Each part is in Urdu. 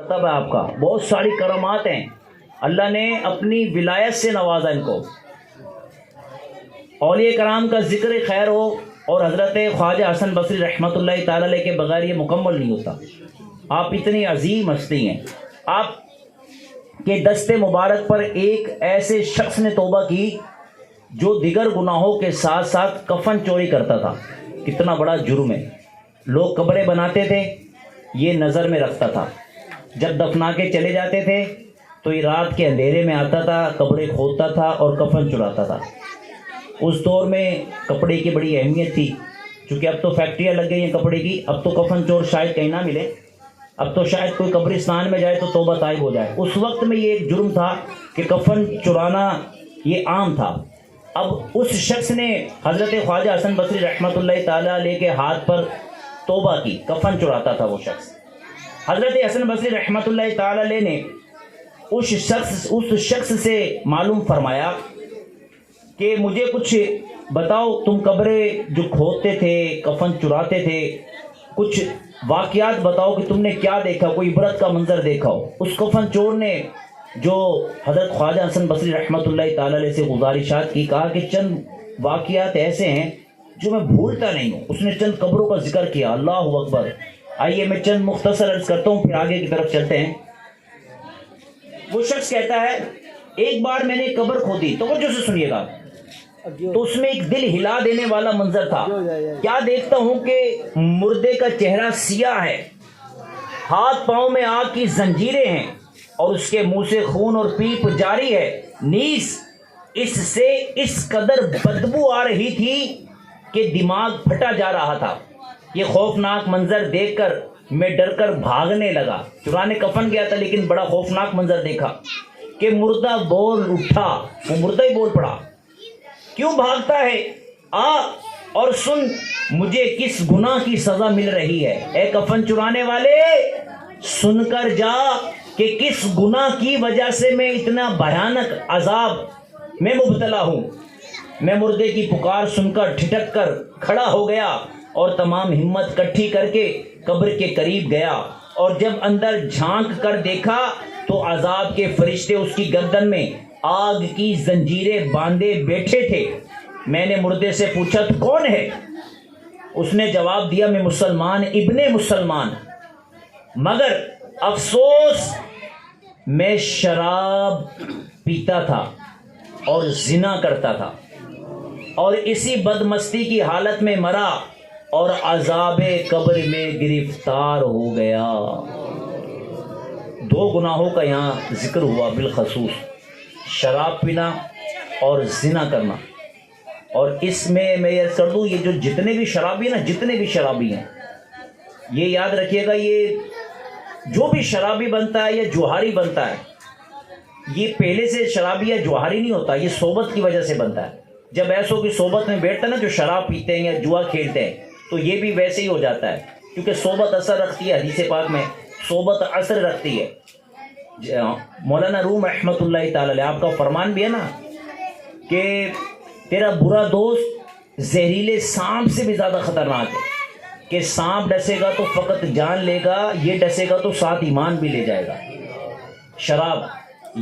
مرتبہ آپ کا بہت ساری کرامات ہیں، اللہ نے اپنی ولایت سے نوازا ان کو۔ اولیاء کرام کا ذکر خیر ہو اور حضرت خواجہ حسن بصری رحمۃ اللہ تعالی علیہ کے بغیر یہ مکمل نہیں ہوتا۔ آپ اتنی عظیم ہستی ہیں، آپ کے دست مبارک پر ایک ایسے شخص نے توبہ کی جو دیگر گناہوں کے ساتھ ساتھ کفن چوری کرتا تھا۔ کتنا بڑا جرم ہے! لوگ قبریں بناتے تھے، یہ نظر میں رکھتا تھا، جب دفنا کے چلے جاتے تھے تو یہ رات کے اندھیرے میں آتا تھا، کپڑے کھودتا تھا اور کفن چراتا تھا۔ اس دور میں کپڑے کی بڑی اہمیت تھی، چونکہ اب تو فیکٹریاں لگ گئی ہیں کپڑے کی، اب تو کفن چور شاید کہیں نہ ملے، اب تو شاید کوئی قبرستان میں جائے تو توبہ طائب ہو جائے۔ اس وقت میں یہ ایک جرم تھا کہ کفن چرانا یہ عام تھا۔ اب اس شخص نے حضرت خواجہ حسن بصری رحمۃ اللہ تعالیٰ علیہ کے ہاتھ پر توبہ کی، کفن چراتا تھا وہ شخص۔ حضرت حسن بصری رحمۃ اللہ تعالیٰ علیہ نے اس شخص سے معلوم فرمایا کہ مجھے کچھ بتاؤ، تم قبریں جو کھودتے تھے، کفن چراتے تھے، کچھ واقعات بتاؤ کہ تم نے کیا دیکھا، کوئی عبرت کا منظر دیکھا ہو۔ اس کفن چور نے جو حضرت خواجہ حسن بصری رحمۃ اللہ تعالیٰ علیہ سے گزارشات کی، کہا کہ چند واقعات ایسے ہیں جو میں بھولتا نہیں ہوں۔ اس نے چند قبروں کا ذکر کیا۔ اللہ اکبر! آئیے میں چند مختصر عرض کرتا ہوں، پھر آگے کی طرف چلتے ہیں۔ وہ شخص کہتا ہے ایک بار میں نے قبر کھودی، توجہ سے سنیے گا، تو اس میں ایک دل ہلا دینے والا منظر تھا۔ کیا دیکھتا ہوں کہ مردے کا چہرہ سیاہ ہے، ہاتھ پاؤں میں آگ کی زنجیریں ہیں اور اس کے منہ سے خون اور پیپ جاری ہے، نیز اس سے اس قدر بدبو آ رہی تھی کہ دماغ پھٹا جا رہا تھا۔ یہ خوفناک منظر دیکھ کر میں ڈر کر بھاگنے لگا۔ چرانے کفن گیا تھا لیکن بڑا خوفناک منظر دیکھا کہ مردہ بول اٹھا، وہ مردہ ہی بول پڑا، کیوں بھاگتا ہے؟ آ اور سن مجھے کس گناہ کی سزا مل رہی ہے۔ اے کفن چرانے والے، سن کر جا کہ کس گناہ کی وجہ سے میں اتنا بھیانک عذاب میں مبتلا ہوں۔ میں مردے کی پکار سن کر ٹھٹک کر کھڑا ہو گیا اور تمام ہمت کٹھی کر کے قبر کے قریب گیا، اور جب اندر جھانک کر دیکھا تو عذاب کے فرشتے اس کی گردن میں آگ کی زنجیریں باندھے بیٹھے تھے۔ میں نے مردے سے پوچھا تو کون ہے؟ اس نے جواب دیا میں مسلمان ابن مسلمان، مگر افسوس میں شراب پیتا تھا اور زنا کرتا تھا اور اسی بدمستی کی حالت میں مرا اور عذاب قبر میں گرفتار ہو گیا۔ دو گناہوں کا یہاں ذکر ہوا بالخصوص، شراب پینا اور زنا کرنا۔ اور اس میں یہ کر دوں، یہ جو جتنے بھی شرابی ہیں نا، جتنے بھی شرابی ہیں، یہ یاد رکھیے گا، یہ جو بھی شرابی بنتا ہے یا جوہری بنتا ہے، یہ پہلے سے شرابی یا جوہری نہیں ہوتا، یہ صحبت کی وجہ سے بنتا ہے۔ جب ایسوں کی صحبت میں بیٹھتا ہے نا جو شراب پیتے ہیں یا جوا کھیلتے ہیں، تو یہ بھی ویسے ہی ہو جاتا ہے، کیونکہ صحبت اثر رکھتی ہے۔ حدیث پاک میں صحبت اثر رکھتی ہے۔ مولانا روم رحمۃ اللہ تعالی علیہ، آپ کا فرمان بھی ہے نا کہ تیرا برا دوست زہریلے سانپ سے بھی زیادہ خطرناک ہے، کہ سانپ ڈسے گا تو فقط جان لے گا، یہ ڈسے گا تو ساتھ ایمان بھی لے جائے گا۔ شراب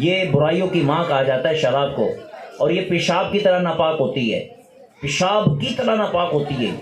یہ برائیوں کی ماں کہا جاتا ہے شراب کو، اور یہ پیشاب کی طرح ناپاک ہوتی ہے، پیشاب کی طرح ناپاک ہوتی ہے،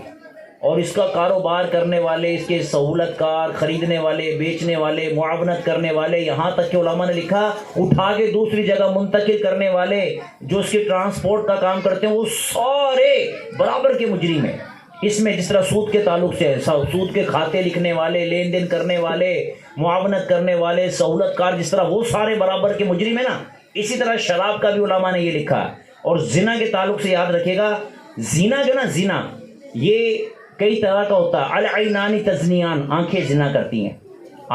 اور اس کا کاروبار کرنے والے، اس کے سہولت کار، خریدنے والے، بیچنے والے، معاونت کرنے والے، یہاں تک کہ علماء نے لکھا اٹھا کے دوسری جگہ منتقل کرنے والے، جو اس کے ٹرانسپورٹ کا کام کرتے ہیں، وہ سارے برابر کے مجرم ہیں۔ اس میں جس طرح سود کے تعلق سے ہے، سود کے کھاتے لکھنے والے، لین دین کرنے والے، معاونت کرنے والے، سہولت کار، جس طرح وہ سارے برابر کے مجرم ہیں نا، اسی طرح شراب کا بھی علماء نے یہ لکھا ہے۔ اور زنا کے تعلق سے یاد رکھے گا، زنا جو نا، زنا یہ کئی طرح کا ہوتا ہے۔ العینان تزنیان، آنکھیں زنا کرتی ہیں،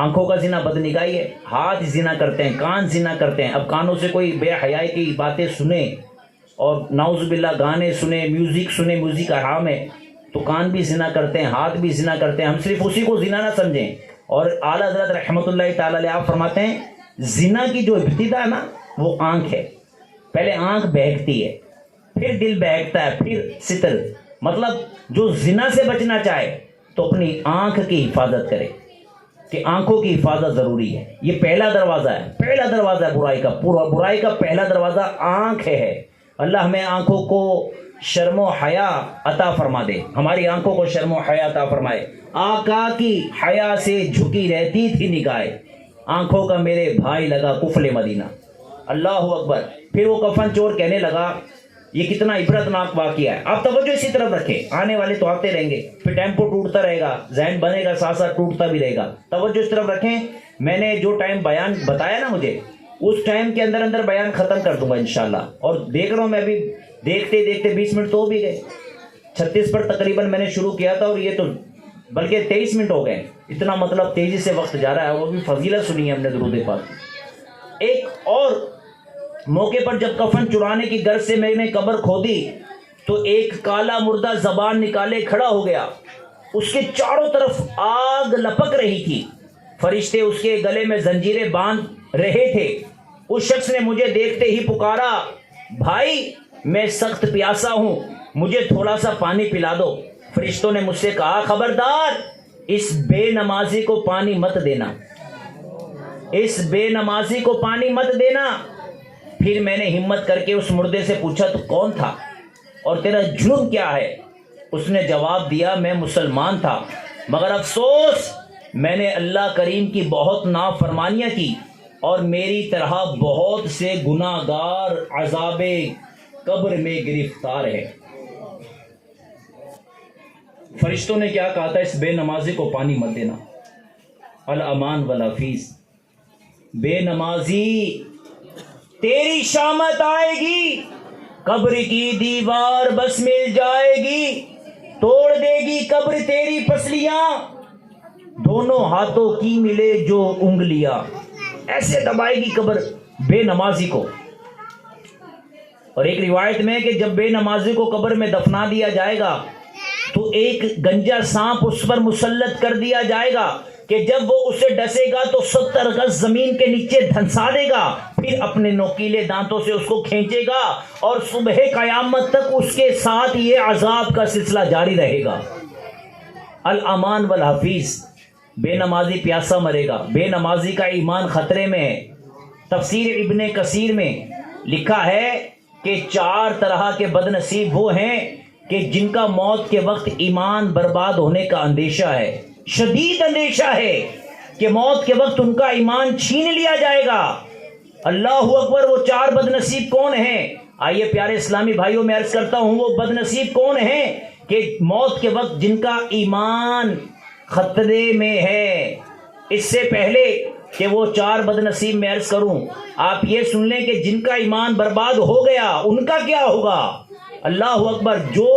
آنکھوں کا زنا بدنگاہی ہے، ہاتھ زنا کرتے ہیں، کان زنا کرتے ہیں۔ اب کانوں سے کوئی بے حیائی کی باتیں سنے اور نعوذ باللہ گانے سنے، میوزک سنے، میوزک حرام ہے، تو کان بھی زنا کرتے ہیں، ہاتھ بھی زنا کرتے ہیں۔ ہم صرف اسی کو زنا نہ سمجھیں۔ اور اعلیٰ حضرت رحمۃ اللہ تعالی علیہ آپ فرماتے ہیں زنا کی جو ابتدا ہے نا، وہ آنکھ ہے۔ پہلے آنکھ بہکتی ہے، پھر دل بہکتا ہے، پھر ستر۔ مطلب جو زنا سے بچنا چاہے تو اپنی آنکھ کی حفاظت کرے، کہ آنکھوں کی حفاظت ضروری ہے. یہ پہلا دروازہ ہے برائی کا. برائی کا پہلا دروازہ آنکھ ہے. اللہ ہمیں آنکھوں کو شرم و حیا عطا فرما دے, ہماری آنکھوں کو شرم و حیا عطا فرمائے. آقا کی حیا سے جھکی رہتی تھی نگاہیں, آنکھوں کا میرے بھائی لگا کفل مدینہ. اللہ اکبر. پھر وہ کفن چور کہنے لگا, یہ کتنا عبرتناک واقعہ ہے. آپ توجہ اسی طرف رکھیں, آنے والے تو آتے رہیں گے, پھر ٹیمپو ٹوٹتا رہے گا, ذہن بنے گا, ساتھ ساتھ ٹوٹتا بھی رہے گا. توجہ اس طرف رکھیں. میں نے جو ٹائم بیان بتایا نا مجھے, اس ٹائم کے اندر بیان ختم کر دوں گا انشاءاللہ. اور دیکھ رہا ہوں میں ابھی دیکھتے 20 منٹ تو ہو بھی گئے. 36 پر تقریباً میں نے شروع کیا تھا, اور یہ تو بلکہ 23 منٹ ہو گئے. اتنا مطلب تیزی سے وقت جا رہا ہے. وہ بھی فضیلت سنی ہے ہم نے درود پاک. ایک اور موقع پر جب کفن چرانے کی غرض سے میں نے قبر کھودی تو ایک کالا مردہ زبان نکالے کھڑا ہو گیا. اس کے چاروں طرف آگ لپک رہی تھی. فرشتے اس کے گلے میں زنجیریں باندھ رہے تھے. اس شخص نے مجھے دیکھتے ہی پکارا, بھائی میں سخت پیاسا ہوں, مجھے تھوڑا سا پانی پلا دو. فرشتوں نے مجھ سے کہا, خبردار اس بے نمازی کو پانی مت دینا, اس بے نمازی کو پانی مت دینا. پھر میں نے ہمت کر کے اس مردے سے پوچھا, تو کون تھا اور تیرا جرم کیا ہے؟ اس نے جواب دیا, میں مسلمان تھا, مگر افسوس میں نے اللہ کریم کی بہت نافرمانیاں کی, اور میری طرح بہت سے گناہ گار عذاب قبر میں گرفتار ہے. فرشتوں نے کیا کہا تھا؟ اس بے نمازی کو پانی مت دینا. الامان والحفیظ, بے نمازی تیری شامت آئے گی, قبر کی دیوار بس مل جائے گی, توڑ دے گی قبر تیری پسلیاں, دونوں ہاتھوں کی ملے جو انگلیاں. ایسے دبائے گی قبر بے نمازی کو. اور ایک روایت میں کہ جب بے نمازی کو قبر میں دفنا دیا جائے گا تو ایک گنجا سانپ اس پر مسلط کر دیا جائے گا کہ جب وہ اسے ڈسے گا تو 70 گز زمین کے نیچے دھنسا دے گا, پھر اپنے نوکیلے دانتوں سے اس کو کھینچے گا, اور صبح قیامت تک اس کے ساتھ یہ عذاب کا سلسلہ جاری رہے گا. الامان والحفیظ, بے نمازی پیاسا مرے گا, بے نمازی کا ایمان خطرے میں ہے. تفسیر ابن کثیر میں لکھا ہے کہ 4 طرح کے بد نصیب وہ ہیں کہ جن کا موت کے وقت ایمان برباد ہونے کا اندیشہ ہے, شدید اندیشہ ہے کہ موت کے وقت ان کا ایمان چھین لیا جائے گا. اللہ اکبر. وہ 4 بد نصیب کون ہیں؟ آئیے پیارے اسلامی بھائیوں میں عرض کرتا ہوں, وہ بد نصیب کون ہیں کہ موت کے وقت جن کا ایمان خطرے میں ہے. اس سے پہلے کہ وہ 4 بد نصیب میں عرض کروں, آپ یہ سن لیں کہ جن کا ایمان برباد ہو گیا ان کا کیا ہوگا. اللہ اکبر. جو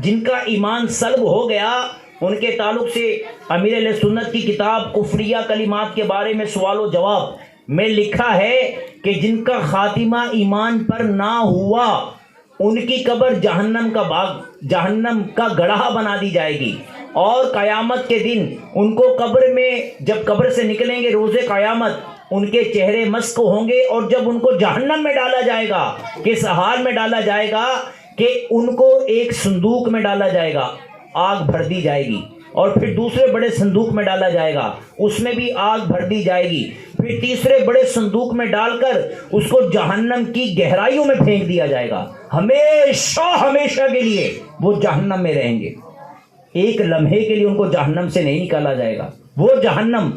جن کا ایمان سلب ہو گیا ان کے تعلق سے امیر اہل سنت کی کتاب کفریہ کلمات کے بارے میں سوال و جواب میں لکھا ہے کہ جن کا خاتمہ ایمان پر نہ ہوا ان کی قبر جہنم کا باغ, جہنم کا گڑھا بنا دی جائے گی, اور قیامت کے دن ان کو قبر میں جب قبر سے نکلیں گے روز قیامت ان کے چہرے مسک ہوں گے, اور جب ان کو جہنم میں ڈالا جائے گا, کس حال میں ڈالا جائے گا کہ ان کو ایک صندوق میں ڈالا جائے گا, آگ بھر دی جائے گی, اور پھر دوسرے بڑے صندوق میں ڈالا جائے گا, اس میں بھی آگ بھر دی جائے گی, پھر تیسرے بڑے صندوق میں ڈال کر اس کو جہنم کی گہرائیوں میں پھینک دیا جائے گا. ہمیشہ کے لیے وہ جہنم میں رہیں گے, ایک لمحے کے لیے ان کو جہنم سے نہیں نکالا جائے گا. وہ جہنم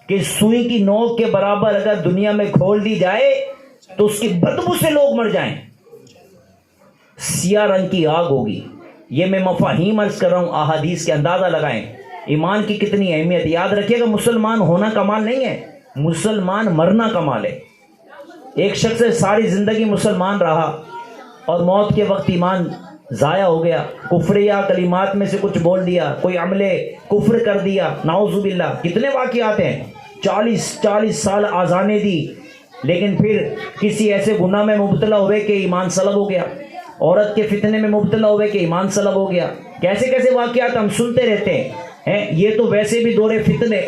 کہ سوئی کی نوک کے برابر اگر دنیا میں کھول دی جائے تو اس کی بدبو سے لوگ مر جائیں. سیاہ رنگ کی آگ ہوگی. یہ میں مفاہیم عرض کر رہا ہوں, احادیث کے اندازہ لگائیں ایمان کی کتنی اہمیت. یاد رکھیے گا, مسلمان ہونا کمال نہیں ہے, مسلمان مرنا کمال ہے. ایک شخص ساری زندگی مسلمان رہا اور موت کے وقت ایمان ضائع ہو گیا, کفریہ کلمات میں سے کچھ بول دیا, کوئی عمل کفر کر دیا, نعوذ باللہ. کتنے واقعات ہیں, 40 سال آذانیں دی لیکن پھر کسی ایسے گناہ میں مبتلا ہوئے کہ ایمان سلب ہو گیا, عورت کے فتنے میں مبتلا ہوئے کہ ایمان سلب ہو گیا. کیسے کیسے واقعات ہم سنتے رہتے ہیں. یہ تو ویسے بھی دور فتنے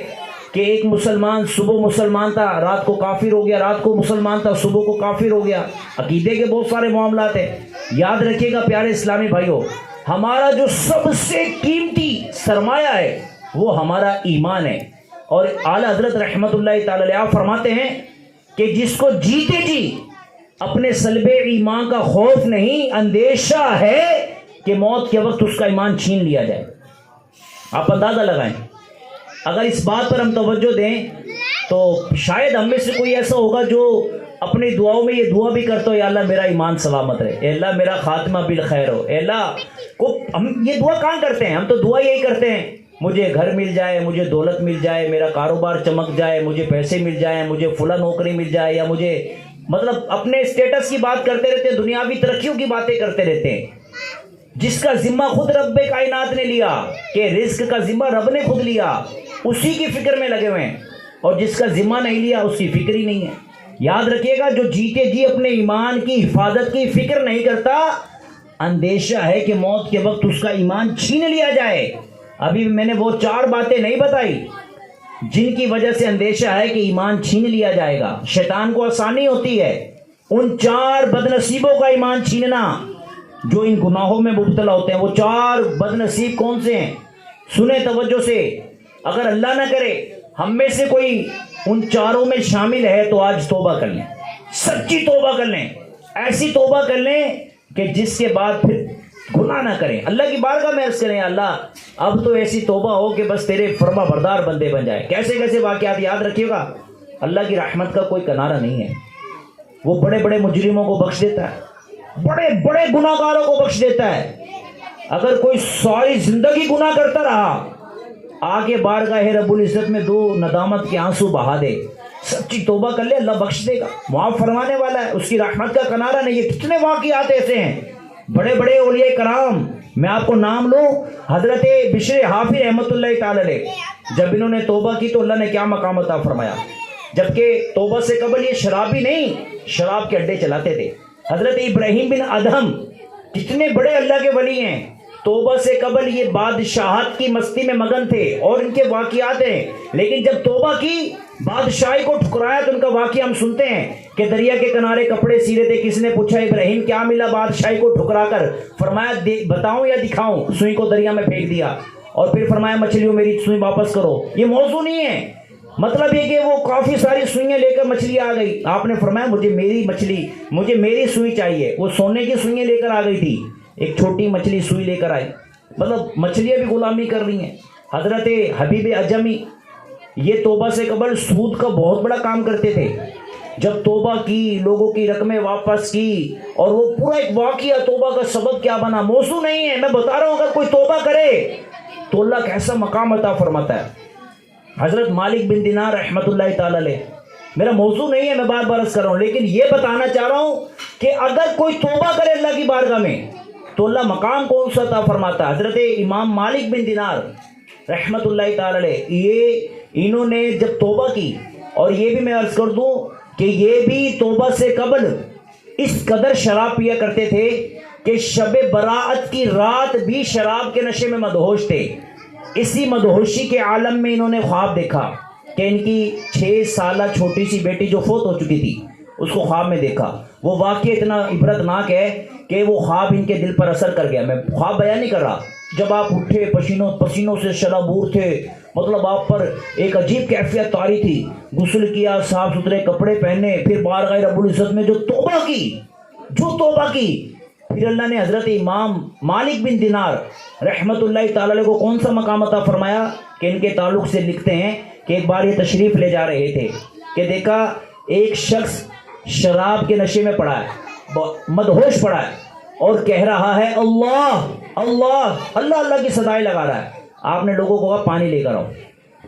کہ ایک مسلمان صبح مسلمان تھا, رات کو کافر ہو گیا, رات کو مسلمان تھا, صبح کو کافر ہو گیا. عقیدے کے بہت سارے معاملات ہیں. یاد رکھیے گا پیارے اسلامی بھائیوں, ہمارا جو سب سے قیمتی سرمایہ ہے وہ ہمارا ایمان ہے. اور اعلیٰ حضرت رحمت اللہ تعالی علیہ آپ فرماتے ہیں کہ جس کو جیتے جی اپنے سلب ایمان کا خوف نہیں، اندیشہ ہے کہ موت کے وقت اس کا ایمان چھین لیا جائے۔ آپ اندازہ لگائیں، اگر اس بات پر ہم توجہ دیں تو شاید ہم میں سے کوئی ایسا ہوگا جو اپنی دعاؤں میں یہ دعا بھی کرتا ہو، یا اللہ میرا ایمان سلامت رہے، اے اللہ میرا خاتمہ بالخیر ہو، اے اللہ کو ہم یہ دعا کہاں کرتے ہیں؟ ہم تو دعا یہی کرتے ہیں، مجھے گھر مل جائے، مجھے دولت مل جائے، میرا کاروبار چمک جائے، مجھے پیسے مل جائیں، مجھے فلاں نوکری مل جائے، یا مجھے مطلب اپنے اسٹیٹس کی بات کرتے رہتے ہیں، دنیاوی ترقیوں کی باتیں کرتے رہتے ہیں، جس کا ذمہ خود رب کائنات نے لیا، کہ رزق کا ذمہ رب نے خود لیا، اسی کی فکر میں لگے ہوئے ہیں، اور جس کا ذمہ نہیں لیا اس کی فکر ہی نہیں ہے۔ یاد رکھیے گا، جو جیتے جی اپنے ایمان کی حفاظت کی فکر نہیں کرتا، اندیشہ ہے کہ موت کے وقت اس کا ایمان چھین لیا جائے۔ ابھی میں نے وہ 4 باتیں نہیں بتائی جن کی وجہ سے اندیشہ ہے کہ ایمان چھین لیا جائے گا۔ شیطان کو آسانی ہوتی ہے ان 4 بد نصیبوں کا ایمان چھیننا جو ان گناہوں میں مبتلا ہوتے ہیں۔ وہ 4 بد نصیب کون سے ہیں؟ سنیں توجہ سے، اگر اللہ نہ کرے ہم میں سے کوئی ان 4 میں شامل ہے تو آج توبہ کر لیں، سچی توبہ کر لیں، ایسی توبہ کر لیں کہ جس کے بعد پھر گناہ نہ کریں، اللہ کی بارگاہ میں عرض کریں اللہ اب تو ایسی توبہ ہو کہ بس تیرے فرما بردار بندے بن جائے۔ کیسے کیسے واقعات یاد رکھیے گا، اللہ کی رحمت کا کوئی کنارہ نہیں ہے۔ وہ بڑے بڑے مجرموں کو بخش دیتا ہے، بڑے بڑے گناہ گاروں کو بخش دیتا ہے۔ اگر کوئی ساری زندگی گناہ کرتا رہا، آگے بارگاہ رب العزت میں 2 ندامت کے آنسو بہا دے، سچی توبہ کر لے، اللہ بخش دے گا، معاف فرمانے والا ہے، اس کی رحمت کا کنارہ نہیں ہے۔ کتنے واقعات ایسے ہیں، بڑے بڑے اولیاء کرام، میں آپ کو نام لوں، حضرت بشر حافظ رحمت اللہ تعالی علیہ، جب انہوں نے توبہ کی تو اللہ نے کیا مقام عطا فرمایا، جبکہ توبہ سے قبل یہ شرابی نہیں، شراب کے اڈے چلاتے تھے۔ حضرت ابراہیم بن ادہم کتنے بڑے اللہ کے ولی ہیں، توبہ سے قبل یہ بادشاہت کی مستی میں مگن تھے، اور ان کے واقعات ہیں، لیکن جب توبہ کی، بادشاہی کو ٹھکرایا تو ان کا واقعہ ہم سنتے ہیں کہ دریا کے کنارے کپڑے سی رہے تھے، کس نے پوچھا ابراہیم کیا ملا بادشاہی کو ٹھکرا کر؟ فرمایا بتاؤں یا دکھاؤں؟ سوئی کو دریا میں پھینک دیا، اور پھر فرمایا مچھلیوں میری سوئی واپس کرو۔ یہ موضوع نہیں ہے، مطلب یہ کہ وہ کافی ساری سوئیاں لے کر مچھلی آ گئی، آپ نے فرمایا مجھے میری سوئی چاہیے، وہ سونے کی سوئیاں لے کر آ گئی تھی، ایک چھوٹی مچھلی سوئی لے کر آئی، مطلب مچھلیاں بھی غلامی کر رہی ہیں۔ حضرت حبیب اعجمی یہ توبہ سے قبل سود کا بہت بڑا کام کرتے تھے، جب توبہ کی، لوگوں کی رقمیں واپس کی، اور وہ پورا ایک واقعہ توبہ کا سبب کیا بنا، موضوع نہیں ہے، میں بتا رہا ہوں اگر کوئی توبہ کرے تو اللہ کیسا مقام عطا فرماتا ہے۔ حضرت مالک بن دینار رحمت اللہ تعالی علیہ، میرا موضوع نہیں ہے، میں بار بار عرض کر رہا ہوں، لیکن یہ بتانا چاہ رہا ہوں کہ اگر کوئی توبہ کرے اللہ کی بارگاہ میں تو اللہ مقام کون سا عطا فرماتا ہے۔ حضرت امام مالک بن دینار رحمت اللہ تعالی علیہ، انہوں نے جب توبہ کی، اور یہ بھی میں عرض کر دوں کہ یہ بھی توبہ سے قبل اس قدر شراب پیا کرتے تھے کہ شب براءت کی رات بھی شراب کے نشے میں مدہوش تھے۔ اسی مدہوشی کے عالم میں انہوں نے خواب دیکھا کہ ان کی 6 سالہ چھوٹی سی بیٹی جو فوت ہو چکی تھی، اس کو خواب میں دیکھا۔ وہ واقعہ اتنا عبرتناک ہے کہ وہ خواب ان کے دل پر اثر کر گیا۔ میں خواب بیان نہیں کر رہا، جب آپ اٹھے پسینوں سے شرابور تھے، مطلب آپ پر ایک عجیب کیفیت طاری تھی، غسل کیا، صاف ستھرے کپڑے پہنے، پھر بارگاہ رب العزت میں جو توبہ کی، پھر اللہ نے حضرت امام مالک بن دینار رحمت اللہ تعالی علیہ کو کون سا مقام عطا فرمایا کہ ان کے تعلق سے لکھتے ہیں کہ ایک بار یہ تشریف لے جا رہے تھے کہ دیکھا ایک شخص شراب کے نشے میں پڑا ہے، مدہوش پڑا ہے، اور کہہ رہا ہے اللہ اللہ اللہ اللہ کی صدائیں لگا رہا ہے۔ آپ نے لوگوں کو کہا پانی لے کر آؤ،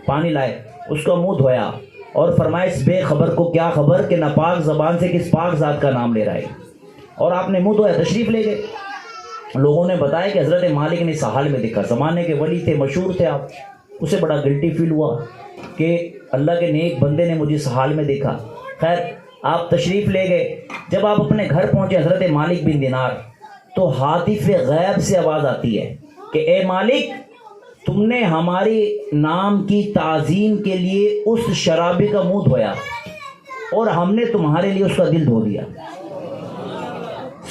پانی لائے، اس کا منہ دھویا، اور فرمایا اس بے خبر کو کیا خبر کہ ناپاک زبان سے کس پاک ذات کا نام لے رہا ہے، اور آپ نے منہ دھویا، تشریف لے گئے۔ لوگوں نے بتایا کہ حضرت مالک نے اس حال میں دیکھا، زمانے کے ولی تھے، مشہور تھے، آپ اسے بڑا گلٹی فیل ہوا کہ اللہ کے نیک بندے نے مجھے اس حال میں دیکھا۔ خیر آپ تشریف لے گئے، جب آپ اپنے گھر پہنچے حضرت مالک بن دینار، تو ہاتف غیب سے آواز آتی ہے کہ اے مالک، تم نے ہماری نام کی تعظیم کے لیے اس شرابی کا منہ دھویا، اور ہم نے تمہارے لیے اس کا دل دھو دیا۔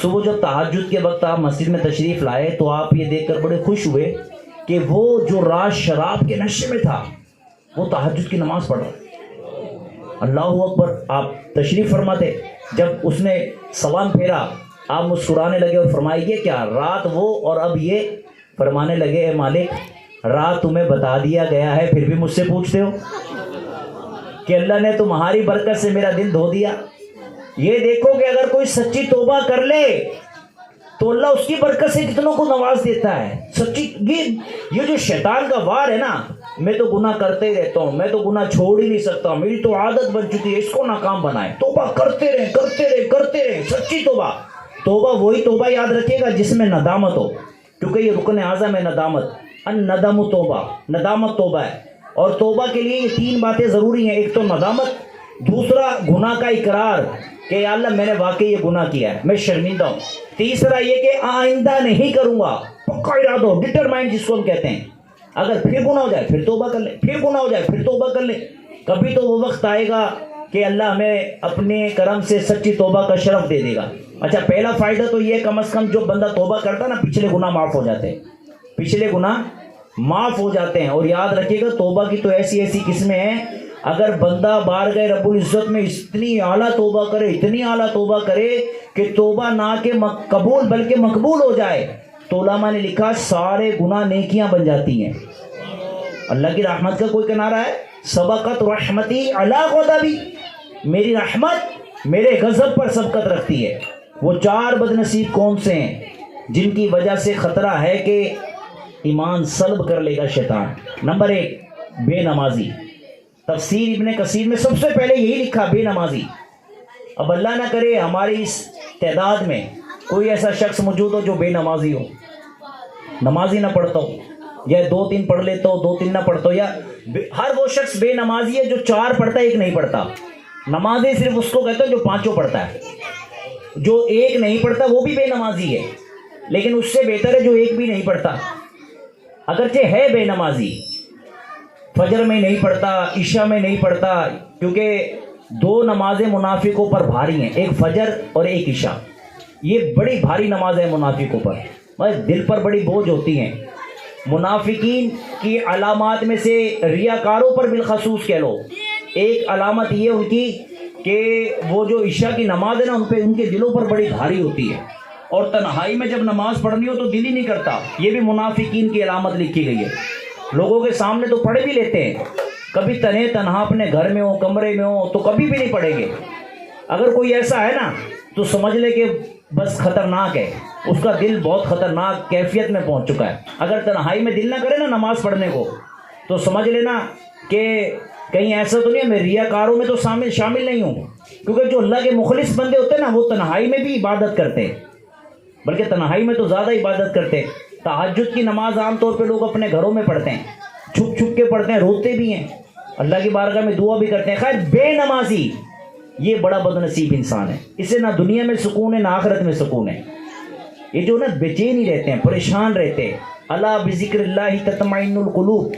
صبح جب تہجد کے وقت آپ مسجد میں تشریف لائے تو آپ یہ دیکھ کر بڑے خوش ہوئے کہ وہ جو رات شراب کے نشے میں تھا، وہ تہجد کی نماز پڑھ رہا ہے. اللہ اکبر. آپ تشریف فرماتے, جب اس نے سلام پھیرا آپ مسکرانے لگے اور فرمائے یہ کیا, رات وہ اور اب یہ. فرمانے لگے اے مالک رات تمہیں بتا دیا گیا ہے پھر بھی مجھ سے پوچھتے ہو کہ اللہ نے تمہاری برکت سے میرا دل دھو دیا. یہ دیکھو کہ اگر کوئی سچی توبہ کر لے تو اللہ اس کی برکت سے کتنوں کو نواز دیتا ہے. سچی یہ جو شیطان کا وار ہے نا, میں تو گناہ کرتے ہی رہتا ہوں, میں تو گناہ چھوڑ ہی نہیں سکتا, میری تو عادت بن چکی ہے, اس کو ناکام بنائے. توبہ کرتے رہیں کرتے رہیں کرتے رہیں, سچی توبہ. توبہ وہی توبہ یاد رکھیے گا جس میں ندامت ہو, کیونکہ یہ رکن اعظم ہے ندامت. الندم توبہ, ندامت توبہ ہے. اور توبہ کے لیے یہ 3 باتیں ضروری ہیں. ایک تو ندامت, دوسرا گناہ کا اقرار کہ یا اللہ میں نے واقعی یہ گناہ کیا ہے, میں شرمندہ ہوں. تیسرا یہ کہ آئندہ نہیں کروں گا, پکا ارادہ ہو, ڈٹرمائنڈ جس کو ہم کہتے ہیں. اگر پھر گناہ ہو جائے پھر توبہ کر لیں, پھر گناہ ہو جائے پھر توبہ کر لیں. کبھی تو وہ وقت آئے گا کہ اللہ ہمیں اپنے کرم سے سچی توبہ کا شرف دے دے گا. اچھا, پہلا فائدہ تو یہ کم از کم جو بندہ توبہ کرتا ہے نا, پچھلے گناہ معاف ہو جاتے ہیں, پچھلے گناہ معاف ہو جاتے ہیں. اور یاد رکھیے گا توبہ کی تو ایسی ایسی قسمیں ہیں, اگر بندہ بارگاہ رب العزت میں اتنی اعلیٰ توبہ کرے, اتنی اعلیٰ توبہ کرے کہ توبہ نہ کہ قبول بلکہ مقبول ہو جائے, تو علماء نے لکھا سارے گناہ نیکیاں بن جاتی ہیں. اللہ کی رحمت کا کوئی کنارہ ہے, سبقت رحمتی علی غضبی, میری رحمت میرے غضب پر سبقت رکھتی ہے. وہ 4 بدنصیب کون سے ہیں جن کی وجہ سے خطرہ ہے کہ ایمان سلب کر لے گا شیطان؟ نمبر 1 بے نمازی. تفسیر ابن کثیر میں سب سے پہلے یہی لکھا, بے نمازی. اب اللہ نہ کرے ہماری اس تعداد میں کوئی ایسا شخص موجود ہو جو بے نمازی ہو, نمازی نہ پڑھتا ہو, یا 2-3 پڑھ لیتا ہو 2-3 نہ پڑھتا ہو. یا ہر وہ شخص بے نمازی ہے جو 4 پڑھتا ہے 1 نہیں پڑھتا. نمازی صرف اس کو کہتا ہے جو 5 پڑھتا ہے. جو 1 نہیں پڑھتا وہ بھی بے نمازی ہے, لیکن اس سے بہتر ہے جو 1 بھی نہیں پڑھتا. اگرچہ ہے بے نمازی, فجر میں نہیں پڑھتا, عشاء میں نہیں پڑھتا, کیونکہ 2 نمازیں منافقوں پر بھاری ہیں, ایک فجر اور ایک عشاء. یہ بڑی بھاری نماز ہے منافقوں پر, دل پر بڑی بوجھ ہوتی ہیں. منافقین کی علامات میں سے ریاکاروں پر بالخصوص کہہ لو, ایک علامت یہ ان کی کہ وہ جو عشاء کی نماز ہے نا, ان پہ ان کے دلوں پر بڑی بھاری ہوتی ہے, اور تنہائی میں جب نماز پڑھنی ہو تو دل ہی نہیں کرتا. یہ بھی منافقین کی علامت لکھی گئی ہے. لوگوں کے سامنے تو پڑھ بھی لیتے ہیں, کبھی تنہا اپنے گھر میں ہو, کمرے میں ہو, تو کبھی بھی نہیں پڑھیں گے. اگر کوئی ایسا ہے نا تو سمجھ لے کہ بس خطرناک ہے, اس کا دل بہت خطرناک کیفیت میں پہنچ چکا ہے. اگر تنہائی میں دل نہ کرے نا نماز پڑھنے کو, تو سمجھ لینا کہ کہیں ایسا تو نہیں ہے میں ریاکاروں میں تو شامل نہیں ہوں. کیونکہ جو اللہ کے مخلص بندے ہوتے ہیں نا, وہ تنہائی میں بھی عبادت کرتے ہیں, بلکہ تنہائی میں تو زیادہ عبادت کرتے ہیں. تہجد کی نماز عام طور پہ لوگ اپنے گھروں میں پڑھتے ہیں, چھپ چھپ کے پڑھتے ہیں, روتے بھی ہیں, اللہ کی بارگاہ میں دعا بھی کرتے ہیں. خیر, بے نمازی یہ بڑا بدنصیب انسان ہے, اسے نہ دنیا میں سکون ہے نہ آخرت میں سکون ہے. یہ جو نا بے چینی رہتے ہیں, پریشان رہتے ہیں. الا بذکر اللہ تطمئن القلوب,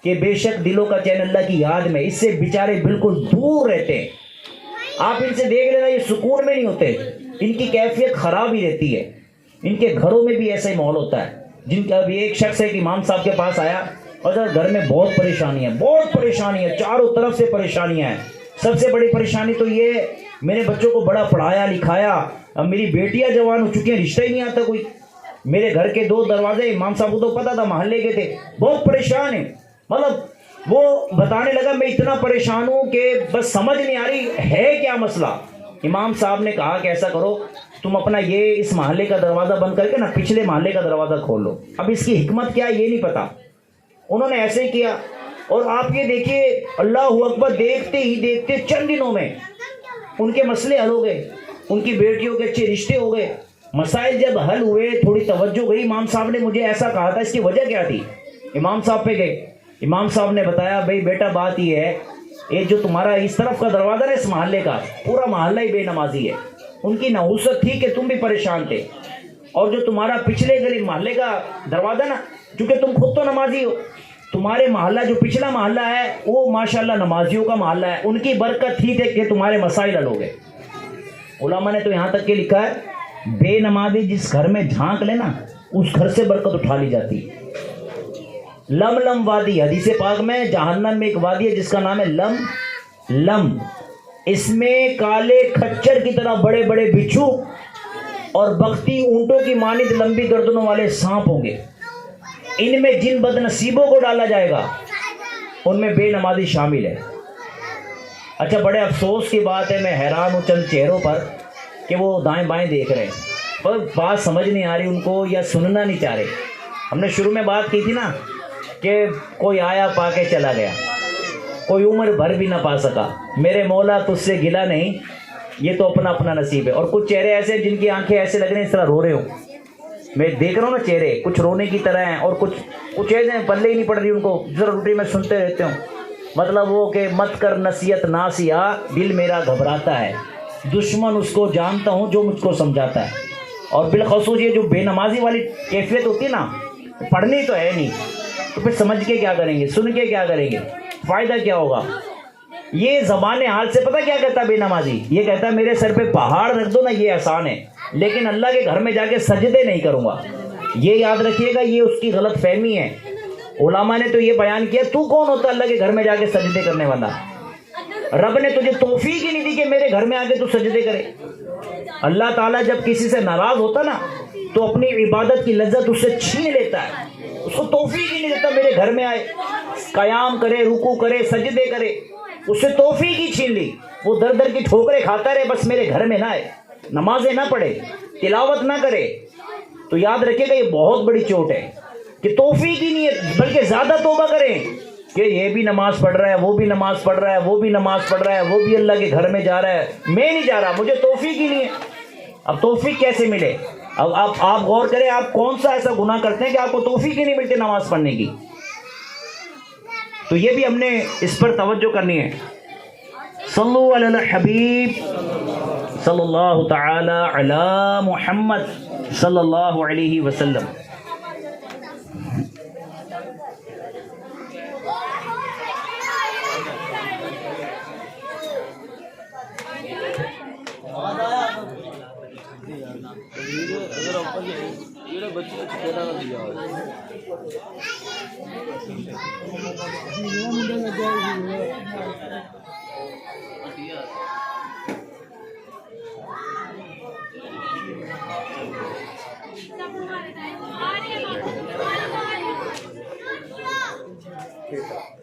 کہ بے شک دلوں کا چین اللہ کی یاد میں, اس سے بیچارے بالکل دور رہتے ہیں. آپ ان سے دیکھ لینا, یہ سکون میں نہیں ہوتے, ان کی کیفیت خراب ہی رہتی ہے. ان کے گھروں میں بھی ایسا ہی ماحول ہوتا ہے. جن کا بھی ایک شخص ہے کہ امام صاحب کے پاس آیا اور گھر میں بہت پریشانی ہے, چاروں طرف سے پریشانیاں ہیں. سب سے بڑی پریشانی تو یہ, میں نے بچوں کو بڑا پڑھایا لکھایا, اب میری بیٹیاں جوان ہو چکی ہیں, رشتہ ہی نہیں آتا کوئی. میرے گھر کے 2 دروازے امام صاحب کو تو پتا تھا, محلے کے تھے, بہت پریشان ہیں. مطلب وہ بتانے لگا میں اتنا پریشان ہوں کہ بس سمجھ نہیں آ رہی ہے کیا مسئلہ. امام صاحب نے کہا کہ ایسا کرو, تم اپنا یہ اس محلے کا دروازہ بند کر کے نا پچھلے محلے کا دروازہ کھول لو. اب اس کی حکمت کیا ہے یہ نہیں پتا, انہوں نے ایسے ہی کیا. اور آپ یہ دیکھیے, اللہ اکبر, دیکھتے ہی دیکھتے چند دنوں میں ان کے مسئلے حل ہو گئے, ان کی بیٹیوں کے اچھے رشتے ہو گئے. مسائل جب حل ہوئے, تھوڑی توجہ گئی, امام صاحب نے مجھے ایسا کہا تھا, اس کی وجہ کیا تھی؟ امام صاحب پہ گئے, امام صاحب نے بتایا بھائی بیٹا بات یہ ہے, یہ جو تمہارا اس طرف کا دروازہ ہے اس محلے کا, پورا محلہ ہی بے نمازی ہے. ان کی نحوست تھی کہ تم بھی پریشان تھے, اور جو تمہارا پچھلے گلی محلے کا دروازہ نا, چونکہ تم خود تو نمازی ہو, تمہارے محلہ جو پچھلا محلہ ہے وہ ماشاءاللہ نمازیوں کا محلہ ہے, ان کی برکت تھی کہ تمہارے مسائل حل ہو گئے. علماء نے تو یہاں تک کہ لکھا ہے, بے نمازی جس گھر میں جھانک لینا اس گھر سے برکت اٹھا لی جاتی ہے. لم لم وادی، حدیث پاک میں جہنم میں ایک وادی ہے جس کا نام ہے لم لم، اس میں کالے کھچر کی طرح بڑے بڑے بچھو اور بختی اونٹوں کی مانند لمبی گردنوں والے سانپ ہوں گے، ان میں جن بد نصیبوں کو ڈالا جائے گا ان میں بے نمازی شامل ہے۔ اچھا بڑے افسوس کی بات ہے، میں حیران ہوں چند چہروں پر کہ وہ دائیں بائیں دیکھ رہے ہیں، پر بات سمجھ نہیں آ رہی ان کو یا سننا نہیں چاہ رہے۔ ہم نے شروع میں بات کی تھی نا کہ کوئی آیا پا کے چلا گیا، کوئی عمر بھر بھی نہ پا سکا، میرے مولا تجھ سے گلا نہیں، یہ تو اپنا اپنا نصیب ہے۔ اور کچھ چہرے ایسے جن کی آنکھیں ایسے لگ رہے ہیں اس طرح رو رہے ہوں، میں دیکھ رہا ہوں نا چہرے، کچھ رونے کی طرح ہیں اور کچھ ایسے ہیں پلے ہی نہیں پڑ رہی ان کو، ذرا روٹی میں سنتے رہتے ہوں، مطلب وہ کہ مت کر نصیحت ناسیا، دل میرا گھبراتا ہے، دشمن اس کو جانتا ہوں جو مجھ کو سمجھاتا ہے۔ اور بالخصوص یہ جو بے نمازی والی کیفیت ہوتی ہے نا، پڑھنی تو ہے نہیں، تو پھر سمجھ کے کیا کریں گے، سن کے کیا کریں گے، فائدہ کیا ہوگا؟ یہ زبان حال سے پتہ کیا کہتا ہے بے نمازی؟ یہ کہتا ہے میرے سر پہ پہاڑ رکھ دو نا یہ آسان ہے، لیکن اللہ کے گھر میں جا کے سجدے نہیں کروں گا۔ یہ یاد رکھیے گا، یہ اس کی غلط فہمی ہے۔ علماء نے تو یہ بیان کیا، تو کون ہوتا ہے اللہ کے گھر میں جا کے سجدے کرنے والا؟ رب نے تجھے توفیق ہی نہیں دی کہ میرے گھر میں آ کے تو سجدے کرے۔ اللہ تعالیٰ جب کسی سے ناراض ہوتا نا تو اپنی عبادت کی لذت اس سے چھین لیتا ہے، اس کو توفیق ہی نہیں دیتا میرے گھر میں آئے، قیام کرے، رکوع کرے، سجدے کرے، اس سے توفیق ہی چھین لی۔ وہ در در کی ٹھوکریں کھاتا رہے، بس میرے گھر میں نہ آئے، نمازیں نہ پڑھے، تلاوت نہ کرے۔ تو یاد رکھیے گا یہ بہت بڑی چوٹ ہے کہ توفیق ہی نہیں ہے، بلکہ زیادہ توبہ کریں کہ یہ بھی نماز پڑھ رہا ہے، وہ بھی نماز پڑھ رہا ہے، وہ بھی نماز پڑھ رہا ہے، وہ بھی اللہ کے گھر میں جا رہا ہے، میں نہیں جا رہا، مجھے توفیق ہی نہیں ہے۔ اب توفیق کیسے ملے؟ اب آپ غور کریں، آپ کون سا ایسا گناہ کرتے ہیں کہ آپ کو توفیق ہی نہیں ملتی نماز پڑھنے کی؟ تو یہ بھی ہم نے اس پر توجہ کرنی ہے۔ صلو علی الحبیب صلی اللہ تعالی علی محمد صلی اللہ علیہ وسلم۔ ٹھیک ہے